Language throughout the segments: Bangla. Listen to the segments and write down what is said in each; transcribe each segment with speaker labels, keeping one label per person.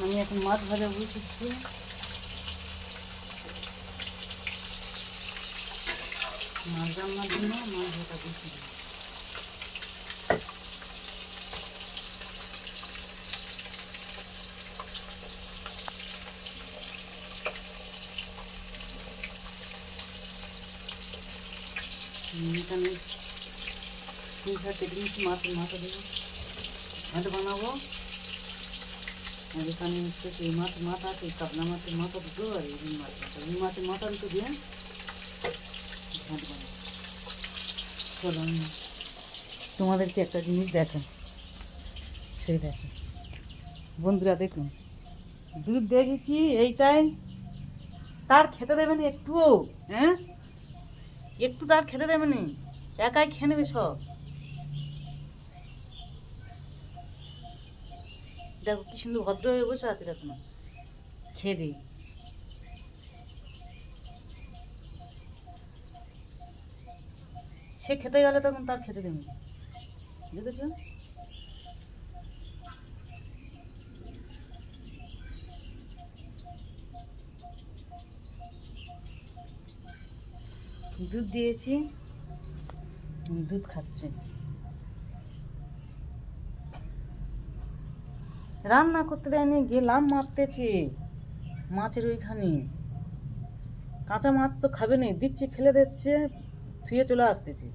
Speaker 1: আমি এখন মাছ ভাজা বসেছি। মাছ রান্নার জন্য মাছ ভাজা বসেছি। এখানে 3-4 টেবিল মাছের মাথা দেবো, ঘাট বানাবো। আর এখানে হচ্ছে এই মাছের মাথা আছে, কাতলা মাছের মাথা দুটো, আর এই মাছের মাথা দুটো দিয়ে ঘাট বানাবো। চলো আমি তোমাদেরকে একটা জিনিস দেখো, সেই দেখো বন্ধুরা, দেখুন দুধ দেখেছি এইটাই, তার খেতে দেবে না একটুও। হ্যাঁ, একটু তার খেতে দেবে না, একাই খেয়ে নেবে সব। দেখো কি সুন্দর ভদ্র হয়ে বসে আছে, দেখো না, খেয়ে দিই। সে খেতে গেলে তখন তার খেতে দেবে, দেখেছ? দুধ দিয়েছি, দুধ খাচ্ছে। রান্না করতে দেয়নি, গেলাম মাপতেছি মাছের ওইখানে। কাঁচা মাছ তো খাবে না, দিচ্ছি ফেলে দিচ্ছে, ধুয়ে চলে আসতেছি।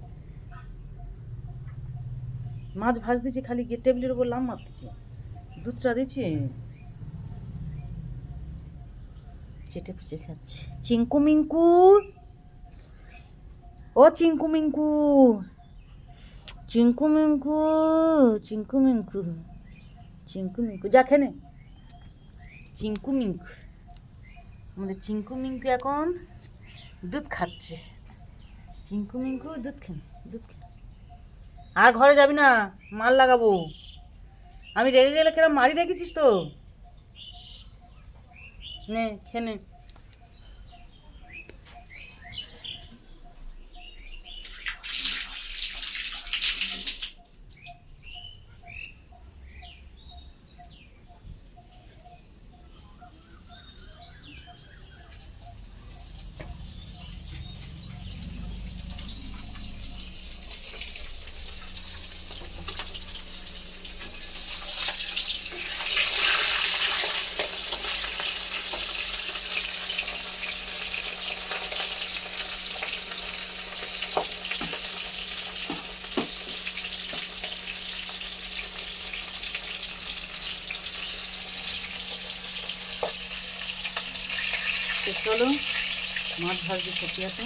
Speaker 1: মাছ ভাজ দিচ্ছি, খালি গিয়ে টেবিলের উপর লাম মাপতেছি, দুধটা দিচ্ছি, চেটে পুচে খাচ্ছে। চিঙ্কু মিঙ্কু, ও চিঙ্কু মিঙ্কু, চিঙ্কু মিঙ্কু, চিঙ্কু মিঙ্কু, চিঙ্কু মিঙ্কু, যা খেনে। চিঙ্কু মিঙ্কু, আমাদের চিঙ্কু মিঙ্কু এখন দুধ খাচ্ছে। চিঙ্কু মিঙ্কু দুধ খেন, দুধ খেন। আর ঘরে যাবি না, মাল লাগাবো। আমি রেগে গেলে কেরম মারি দেখেছিস তো? নে খেনে। চলো মাছ ভাজতে সত্যি আছে।